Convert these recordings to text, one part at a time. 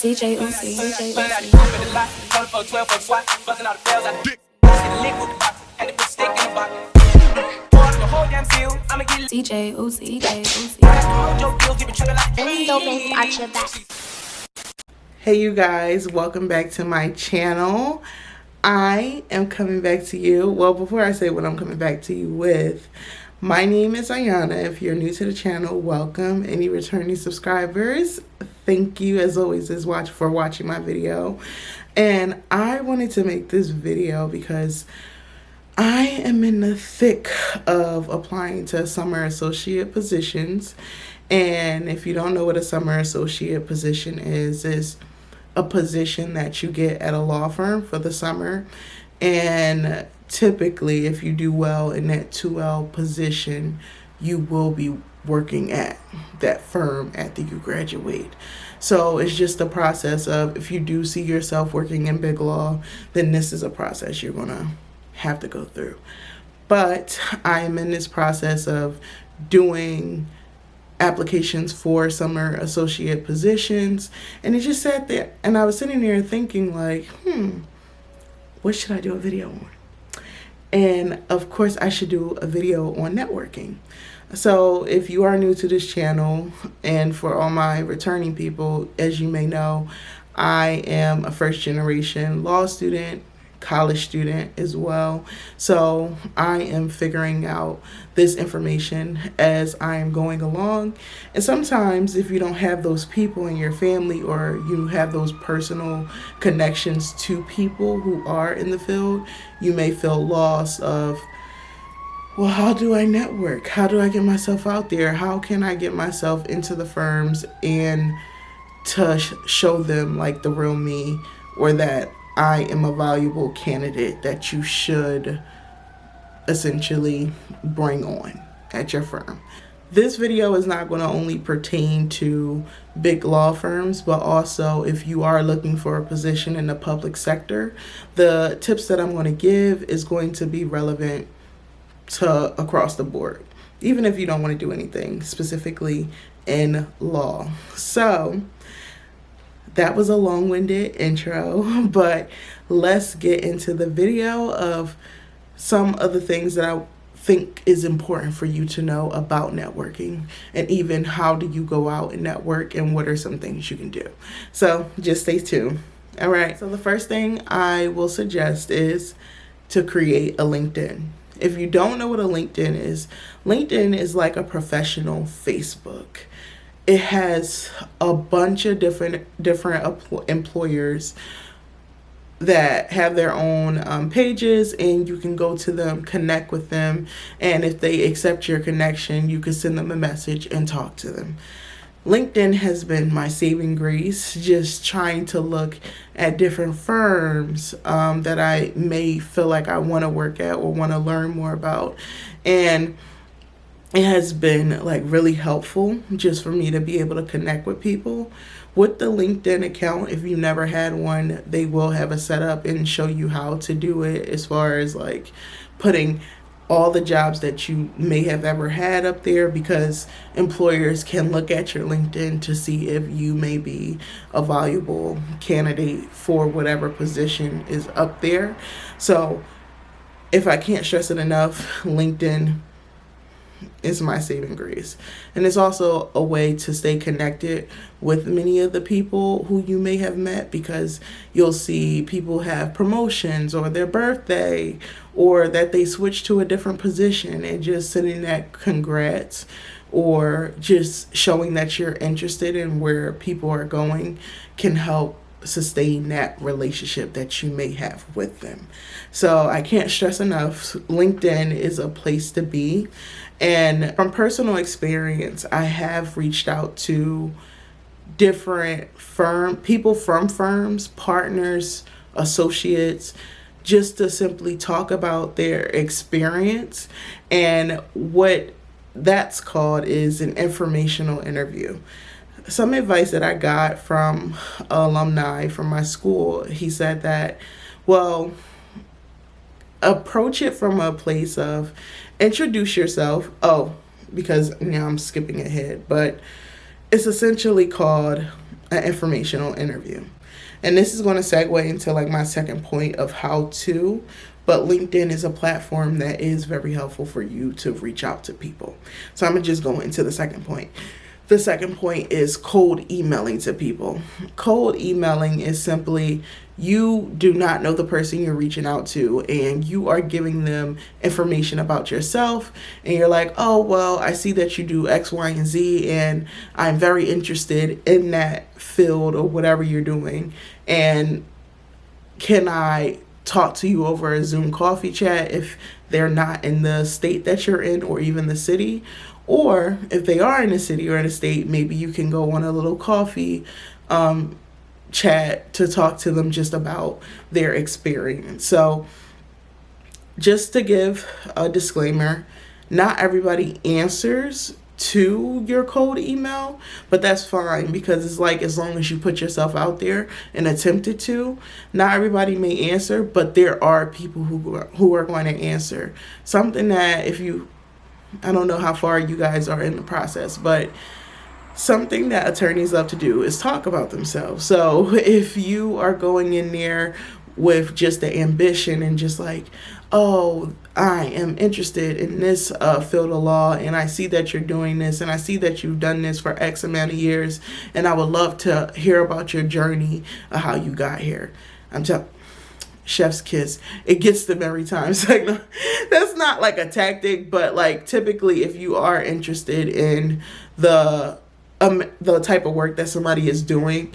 DJ Uzi, DJ Uzi. DJ Uzi, DJ Uzi. Hey you guys, welcome back to my channel. I am coming back to you. Well, before I say what I'm coming back to you with, my name is Ayana. If you're new to the channel, welcome. Any returning subscribers, thank you as always for watching my video. And I wanted to make this video because I am in the thick of applying to summer associate positions. And if you don't know what a summer associate position is a position that you get at a law firm for the summer. And typically, if you do well in that 2L position, you will be working at that firm after you graduate. So it's just a process of, if you do see yourself working in big law, then this is a process you're gonna have to go through. But I am in this process of doing applications for summer associate positions, and it just sat there and I was sitting there thinking like, what should I do a video on? And of course I should do a video on networking. So if you are new to this channel, and for all my returning people, as you may know, I am a first generation law student, college student as well. So I am figuring out this information as I am going along. And sometimes if you don't have those people in your family, or you have those personal connections to people who are in the field, you may feel lost of, well, how do I network? How do I get myself out there? How can I get myself into the firms and to show them like the real me, or that I am a valuable candidate that you should essentially bring on at your firm. This video is not going to only pertain to big law firms, but also if you are looking for a position in the public sector, the tips that I'm going to give is going to be relevant to across the board, even if you don't want to do anything specifically in law. So that was a long-winded intro, but let's get into the video of some of the things that I think is important for you to know about networking, and even how do you go out and network, and what are some things you can do. So just stay tuned. All right, so the first thing I will suggest is to create a LinkedIn. If you don't know what a LinkedIn is like a professional Facebook. It has a bunch of different employers that have their own pages, and you can go to them, connect with them, and if they accept your connection, you can send them a message and talk to them. LinkedIn has been my saving grace, just trying to look at different firms that I may feel like I want to work at or want to learn more about. And it has been like really helpful just for me to be able to connect with people. With the LinkedIn account, if you never had one, they will have a setup and show you how to do it, as far as like putting all the jobs that you may have ever had up there, because employers can look at your LinkedIn to see if you may be a valuable candidate for whatever position is up there. So if I can't stress it enough, LinkedIn is my saving grace. And it's also a way to stay connected with many of the people who you may have met, because you'll see people have promotions or their birthday, or that they switch to a different position, and just sending that congrats, or just showing that you're interested in where people are going, can help sustain that relationship that you may have with them. So I can't stress enough, LinkedIn is a place to be. And from personal experience, I have reached out to different people from firms, partners, associates, just to simply talk about their experience. And what that's called is an informational interview. Some advice that I got from alumni from my school, he said that, well, approach it from a place of introduce yourself. Oh, because now I'm skipping ahead, but it's essentially called an informational interview. And this is going to segue into like my second point of how to, but LinkedIn is a platform that is very helpful for you to reach out to people. So I'm going to just go into the second point. The second point is cold emailing to people. Cold emailing is simply you do not know the person you're reaching out to and you are giving them information about yourself and you're like, oh, well, I see that you do X, Y, and Z and I'm very interested in that field or whatever you're doing. And can I talk to you over a Zoom coffee chat if they're not in the state that you're in or even the city? Or if they are in a city or in a state, maybe you can go on a little coffee chat to talk to them just about their experience. So just to give a disclaimer, not everybody answers to your cold email, but that's fine because it's like as long as you put yourself out there and attempted to, not everybody may answer, but there are people who are going to answer. Something that I don't know how far you guys are in the process, but something that attorneys love to do is talk about themselves. So if you are going in there with just the ambition and just like, oh, I am interested in this field of law and I see that you're doing this and I see that you've done this for X amount of years and I would love to hear about your journey of how you got here. I'm telling chef's kiss, it gets them every time. It's like, no, that's not like a tactic, but like typically if you are interested in the type of work that somebody is doing,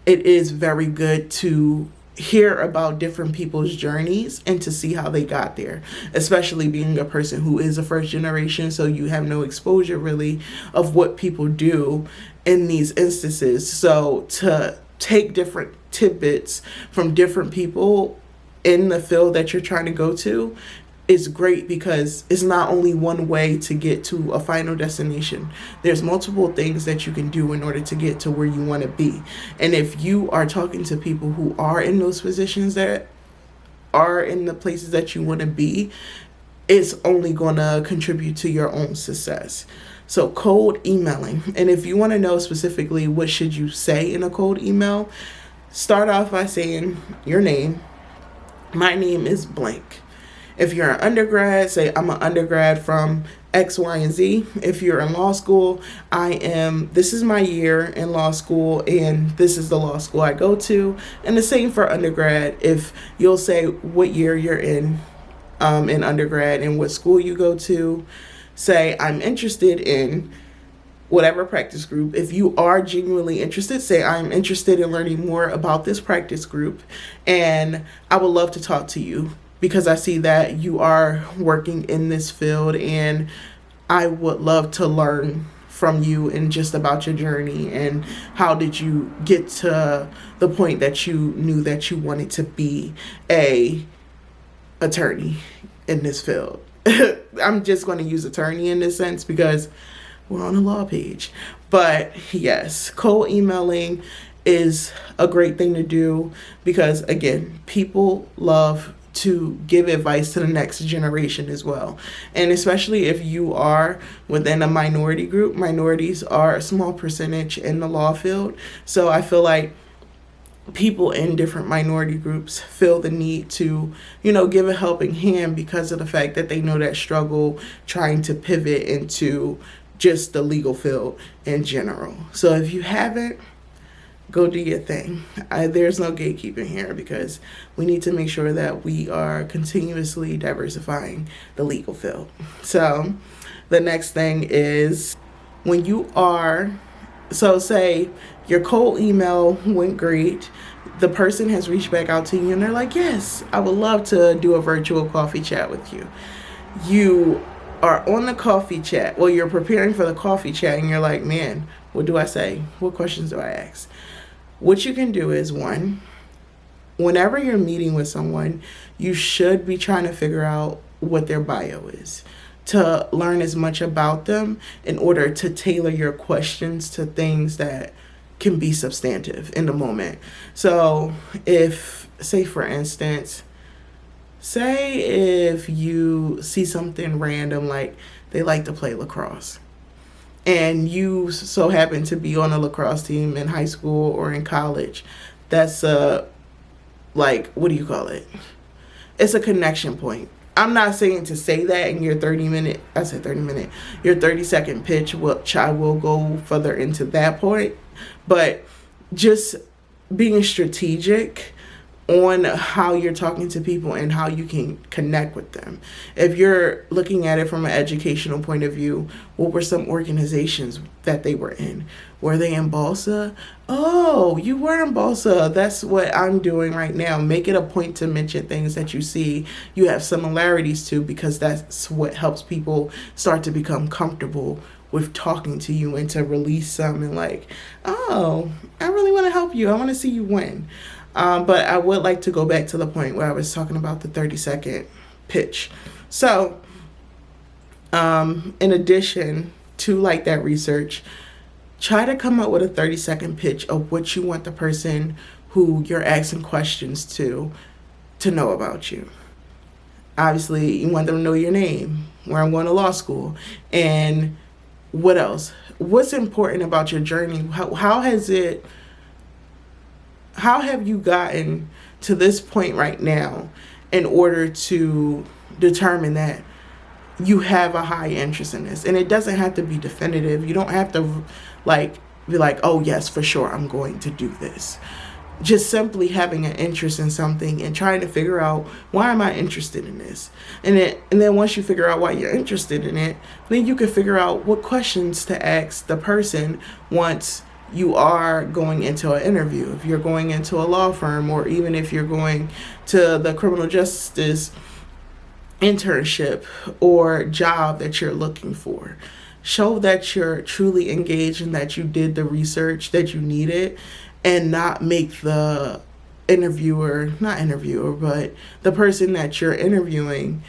it is very good to hear about different people's journeys and to see how they got there, especially being a person who is a first generation, so you have no exposure really of what people do in these instances. So to take different tidbits from different people in the field that you're trying to go to is great because it's not only one way to get to a final destination. There's multiple things that you can do in order to get to where you want to be. And if you are talking to people who are in those positions that are in the places that you want to be, it's only going to contribute to your own success. So cold emailing. And if you want to know specifically what should you say in a cold email, start off by saying your name. My name is blank. If you're an undergrad, say I'm an undergrad from X, Y, and Z. If you're in law school, this is my year in law school and this is the law school I go to. And the same for undergrad. If you'll say what year you're in undergrad and what school you go to, say I'm interested in whatever practice group. If you are genuinely interested, say I'm interested in learning more about this practice group and I would love to talk to you because I see that you are working in this field and I would love to learn from you and just about your journey and how did you get to the point that you knew that you wanted to be a attorney in this field. I'm just going to use attorney in this sense because we're on a law page. But yes, cold emailing is a great thing to do because, again, people love to give advice to the next generation as well. And especially if you are within a minority group, minorities are a small percentage in the law field. So I feel like people in different minority groups feel the need to, give a helping hand because of the fact that they know that struggle trying to pivot into just the legal field in general. So if you haven't, go do your thing. There's no gatekeeping here because we need to make sure that we are continuously diversifying the legal field. So the next thing is when you are, so say your cold email went great, the person has reached back out to you and they're like, yes, I would love to do a virtual coffee chat with you. You are on the coffee chat, well, you're preparing for the coffee chat and you're like, man, what do I say? What questions do I ask? What you can do is, one, whenever you're meeting with someone, you should be trying to figure out what their bio is to learn as much about them in order to tailor your questions to things that can be substantive in the moment. So if, say for instance, say if you see something random like they like to play lacrosse and you so happen to be on a lacrosse team in high school or in college, that's like, what do you call it? It's a connection point. I'm not saying to say that in your 30-minute, your 30-second pitch, which I will go further into that point, but just being strategic on how you're talking to people and how you can connect with them. If you're looking at it from an educational point of view, what were some organizations that they were in? Were they in Balsa? Oh, you were in Balsa. That's what I'm doing right now. Make it a point to mention things that you see you have similarities to, because that's what helps people start to become comfortable with talking to you and to release some and like, oh, I really want to help you. I want to see you win. But I would like to go back to the point where I was talking about the 30-second pitch. So, in addition to like that research, try to come up with a 30-second pitch of what you want the person who you're asking questions to know about you. Obviously, you want them to know your name, where I'm going to law school, and what else? What's important about your journey? How have you gotten to this point right now in order to determine that you have a high interest in this? And it doesn't have to be definitive. You don't have to be like, oh yes, for sure, I'm going to do this. Just simply having an interest in something and trying to figure out, why am I interested in this? And then once you figure out why you're interested in it, then you can figure out what questions to ask the person once you are going into an interview. If you're going into a law firm, or even if you're going to the criminal justice internship or job that you're looking for, show that you're truly engaged and that you did the research that you needed, and not make the but the person that you're interviewing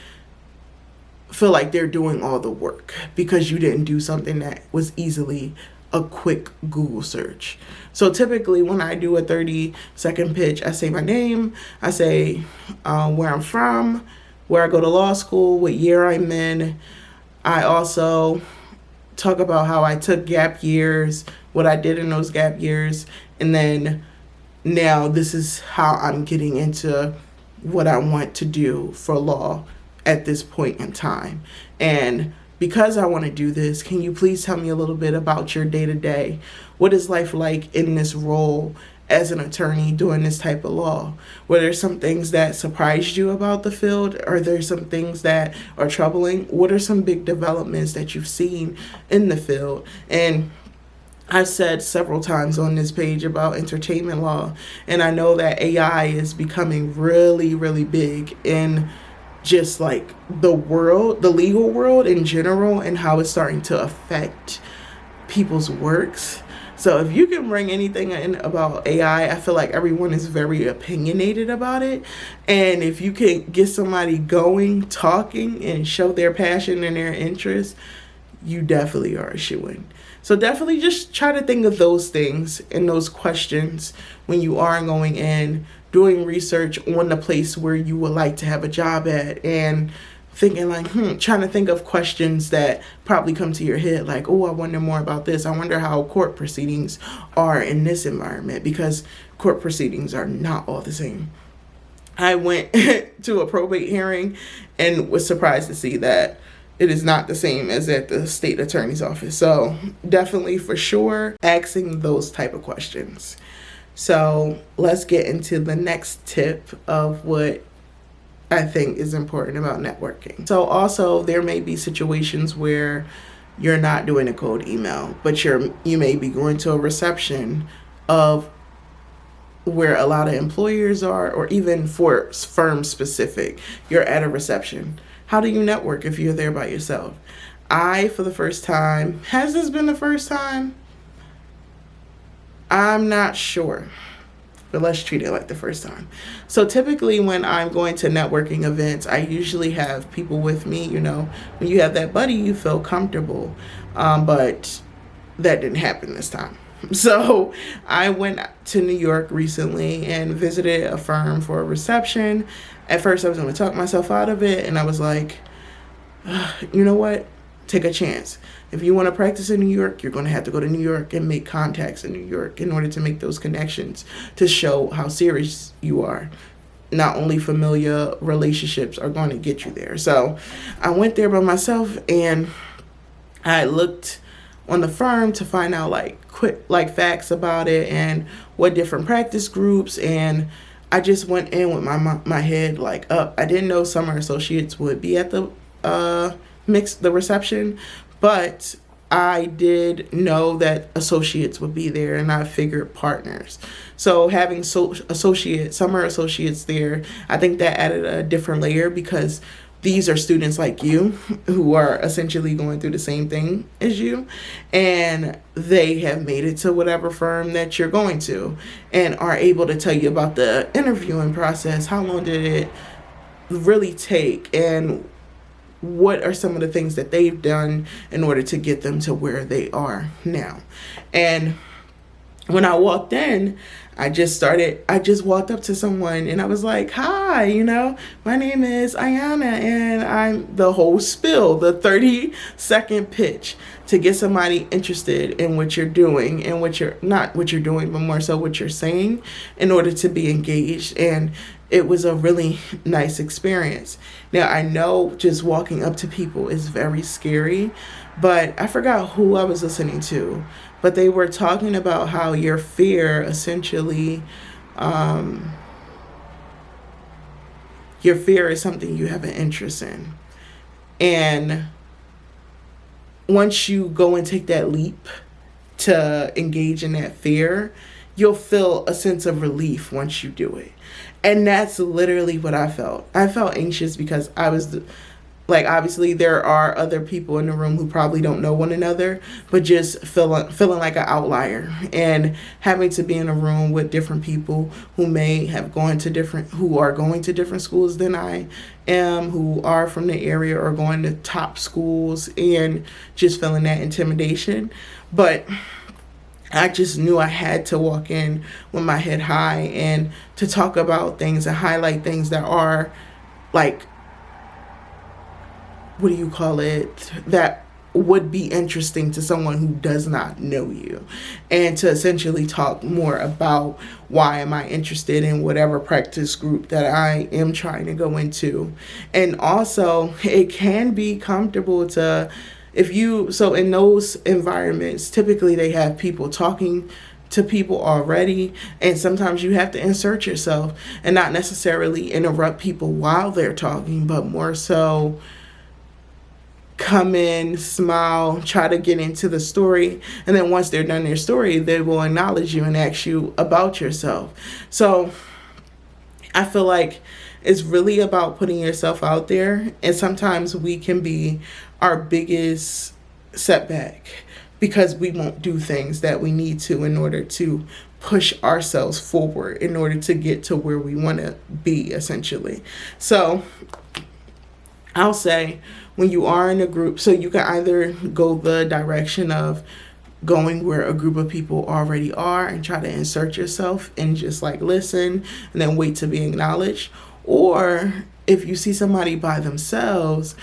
feel like they're doing all the work because you didn't do something that was easily a quick Google search. So typically when I do a 30-second pitch, I say my name, I say where I'm from, where I go to law school, what year I'm in. I also talk about how I took gap years, what I did in those gap years, and then now this is how I'm getting into what I want to do for law at this point in time. And because I want to do this, can you please tell me a little bit about your day-to-day? What is life like in this role as an attorney doing this type of law? Were there some things that surprised you about the field? Are there some things that are troubling? What are some big developments that you've seen in the field? And I've said several times on this page about entertainment law, and I know that AI is becoming really, really big in just like the legal world in general, and how it's starting to affect people's works. So if you can bring anything in about AI, I feel like everyone is very opinionated about it. And if you can get somebody going, talking, and show their passion and their interest, you definitely are a shoo-in. So definitely just try to think of those things and those questions when you are going in, doing research on the place where you would like to have a job at, and thinking like, trying to think of questions that probably come to your head like, oh, I wonder more about this. I wonder how court proceedings are in this environment, because court proceedings are not all the same. I went to a probate hearing and was surprised to see that it is not the same as at the state attorney's office. So definitely, for sure, asking those type of questions. So let's get into the next tip of what I think is important about networking. So also, there may be situations where you're not doing a cold email, but you may be going to a reception of where a lot of employers are, or even for firm specific, you're at a reception. How do you network if you're there by yourself? For the first time, has this been the first time? I'm not sure, but let's treat it like the first time. So typically when I'm going to networking events, I usually have people with me. You know, when you have that buddy, you feel comfortable, but that didn't happen this time. So I went to New York recently and visited a firm for a reception. At first I was going to talk myself out of it, and I was like, you know what? take a chance. If you want to practice in New York, you're going to have to go to New York and make contacts in New York in order to make those connections to show how serious you are. Not only familiar relationships are going to get you there. So I went there by myself, and I looked on the firm to find out quick facts about it and what different practice groups, and I just went in with my head up. I didn't know Summer Associates would be at the reception, but I did know that associates would be there, and I figured partners. So having Summer Associates there, I think that added a different layer, because these are students like you who are essentially going through the same thing as you, and they have made it to whatever firm that you're going to and are able to tell you about the interviewing process. How long did it really take, and what are some of the things that they've done in order to get them to where they are now. And when I walked in, I just walked up to someone and I was like, hi, my name is Ayana, and I'm the whole spill, the 30-second pitch to get somebody interested in what you're doing, and not what you're doing, but more so what you're saying, in order to be engaged. And it was a really nice experience. Now, I know just walking up to people is very scary, but I forgot who I was listening to, but they were talking about how your fear essentially, your fear is something you have an interest in. And once you go and take that leap to engage in that fear, you'll feel a sense of relief once you do it. And that's literally what I felt. I felt anxious because I was obviously there are other people in the room who probably don't know one another, but just feeling like an outlier, and having to be in a room with different people who are going to different schools than I am, who are from the area or going to top schools, and just feeling that intimidation. But I just knew I had to walk in with my head high and to talk about things and highlight things that are that would be interesting to someone who does not know you, and to essentially talk more about why am I interested in whatever practice group that I am trying to go into. And also, it can be comfortable to, so in those environments, typically they have people talking to people already, and sometimes you have to insert yourself and not necessarily interrupt people while they're talking, but more so come in, smile, try to get into the story, and then once they're done their story, they will acknowledge you and ask you about yourself. So I feel like it's really about putting yourself out there, and sometimes we can be our biggest setback because we won't do things that we need to in order to push ourselves forward, in order to get to where we want to be, essentially. So I'll say, when you are in a group, so you can either go the direction of going where a group of people already are and try to insert yourself and just listen and then wait to be acknowledged. Or if you see somebody by themselves,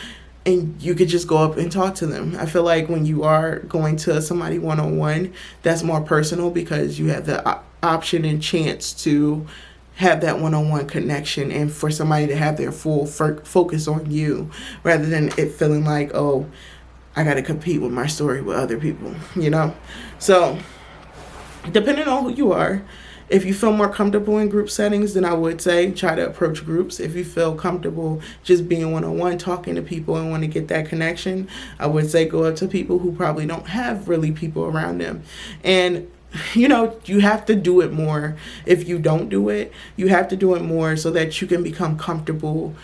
and you could just go up and talk to them. I feel like when you are going to somebody one-on-one, that's more personal because you have the option and chance to have that one-on-one connection, and for somebody to have their full focus on you, rather than it feeling like, oh, I got to compete with my story with other people, So depending on who you are, if you feel more comfortable in group settings, then I would say try to approach groups. If you feel comfortable just being one-on-one, talking to people and want to get that connection, I would say go up to people who probably don't have really people around them. And you have to do it more. If you don't do it, you have to do it more so that you can become comfortable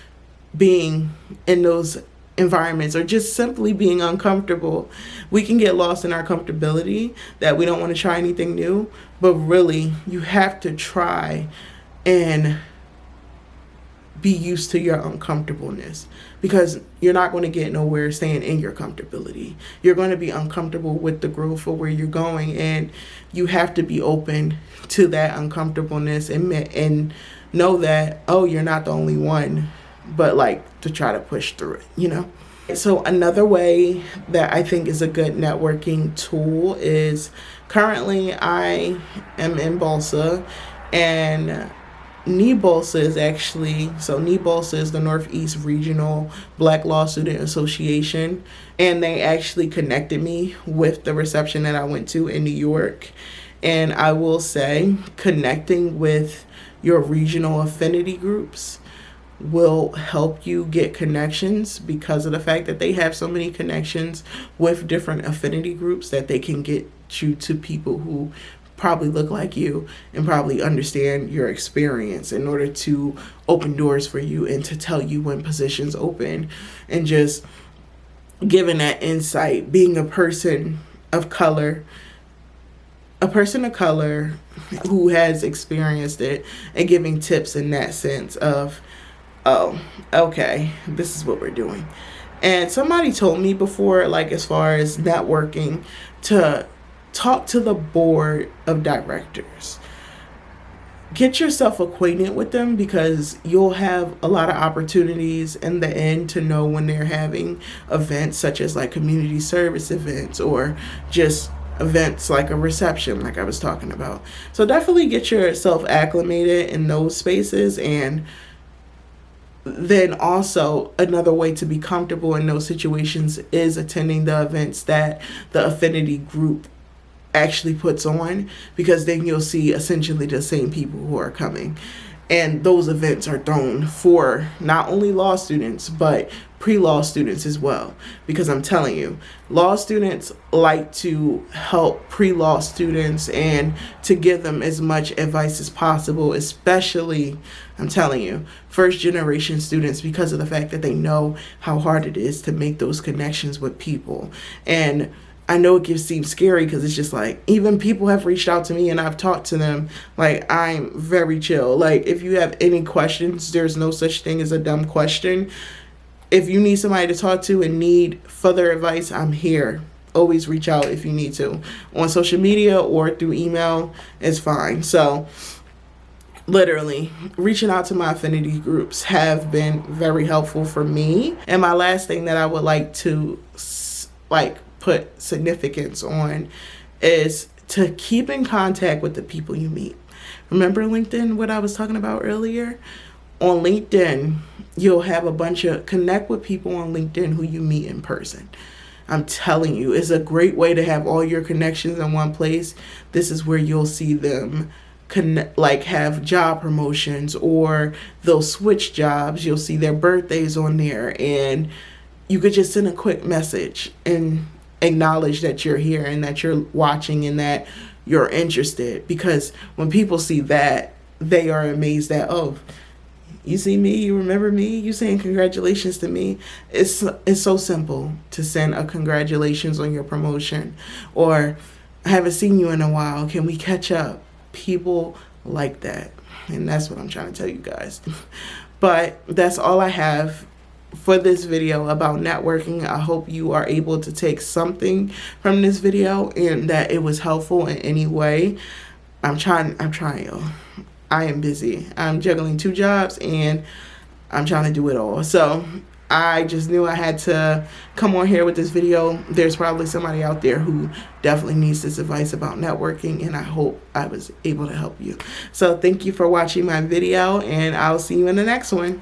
being in those environments, or just simply being uncomfortable. We can get lost in our comfortability that we don't want to try anything new, but really you have to try and be used to your uncomfortableness, because you're not going to get nowhere staying in your comfortability. You're going to be uncomfortable with the growth of where you're going, and you have to be open to that uncomfortableness and know that, oh, you're not the only one, but to try to push through it, So another way that I think is a good networking tool is currently I am in Balsa, and NEBOLSA is actually, so NEBOLSA is the Northeast Regional Black Law Student Association, and they actually connected me with the reception that I went to in New York. And I will say, connecting with your regional affinity groups will help you get connections because of the fact that they have so many connections with different affinity groups that they can get you to people who probably look like you and probably understand your experience in order to open doors for you and to tell you when positions open. And just giving that insight, being a person of color who has experienced it, and giving tips in that sense of, oh, okay, this is what we're doing. And somebody told me before, like as far as networking, to talk to the board of directors. Get yourself acquainted with them because you'll have a lot of opportunities in the end to know when they're having events such as like community service events or just events like a reception like I was talking about. So definitely get yourself acclimated in those spaces. And then also another way to be comfortable in those situations is attending the events that the affinity group actually puts on, because then you'll see essentially the same people who are coming. And those events are thrown for not only law students, but pre-law students as well. Because I'm telling you, law students like to help pre-law students and to give them as much advice as possible, especially, I'm telling you, first generation students, because of the fact that they know how hard it is to make those connections with people. And I know it seems scary because it's just like, even people have reached out to me and I've talked to them. Like, I'm very chill. Like, if you have any questions, there's no such thing as a dumb question. If you need somebody to talk to and need further advice, I'm here. Always reach out if you need to. On social media or through email is fine. So literally, reaching out to my affinity groups have been very helpful for me. And my last thing that I would like to put significance on is to keep in contact with the people you meet. Remember LinkedIn, what I was talking about earlier? On LinkedIn, you'll have a bunch of connect with people on LinkedIn who you meet in person. I'm telling you, it's a great way to have all your connections in one place. This is where you'll see them have job promotions, or they'll switch jobs. You'll see their birthdays on there, and you could just send a quick message and acknowledge that you're here and that you're watching and that you're interested. Because when people see that, they are amazed that, oh, you see me, you remember me, you saying congratulations to me. It's so simple to send a congratulations on your promotion, or I haven't seen you in a while, can we catch up? People like that, and that's what I'm trying to tell you guys. But that's all I have for this video about networking. I hope you are able to take something from this video and that it was helpful in any way. I'm trying, y'all. I am busy. I'm juggling 2 jobs and I'm trying to do it all. So I just knew I had to come on here with this video. There's probably somebody out there who definitely needs this advice about networking, and I hope I was able to help you. So thank you for watching my video, and I'll see you in the next one.